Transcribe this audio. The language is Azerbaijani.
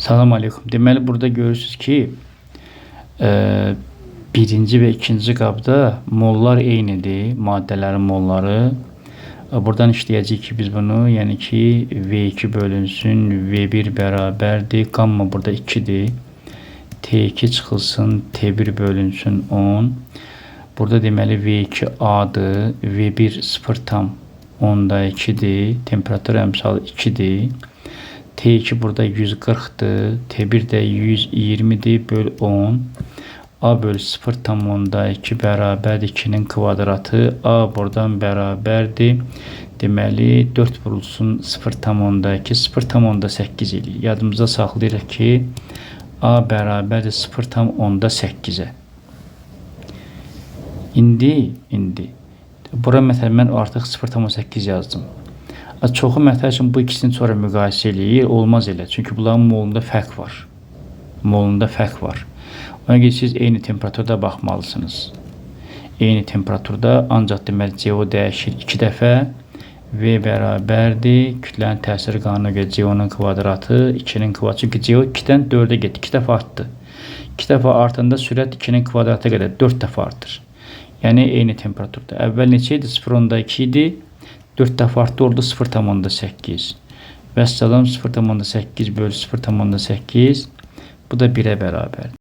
Salam aleyküm. Deməli burada görürsünüz ki, birinci ve ikinci qabda mollar eynidir, maddələrin molları. Buradan işləyəcəyik ki, biz bunu, yəni ki, V2 bölünsün, V1 bərabərdir, qamma burada 2'dir. T2 çıxılsın, T1 bölünsün 10. Burada deməli V2 A'dır, V1 0,2'dir, temperatur əmsalı 2'dir. T2 burada 140'dır, T1 də 120'dir, böl 10. A bölü 0,2 bərabərdir 2'nin kvadratı. A buradan bərabərdir. Deməli 4 vurulsun 0,2, 0,8 eləyir. Yadımızda saxlayırıq ki, A bərabərdir 0,8'ə. İndi. Bura məsələn mən artıq 0,8 yazdım. Çoxu məsəl üçün bu ikisini sonra müqayisə eləyir. Olmaz elə. Çünki bunların molunda fərq var. Ona görə siz eyni temperaturda baxmalısınız. Eyni temperaturda ancaq deməli CO dəyişir 2 dəfə. V bərabərdir. Kütlənin təsir qanununa görə CO'nun kvadratı 2'nin kvadratı. Çünki CO 2'dən 4'ə getdi. 2 dəfə artdı. 2 dəfə artanda sürət 2'nin kvadratına qədər 4 dəfə artır. Yəni eyni temperaturda. Əvvəl neçə idi? 0,2 idi. 4 dəfə artdı, oldu 0,8. Vəssalam 0,8 bölü 0,8. Bu da 1'ə bərabər.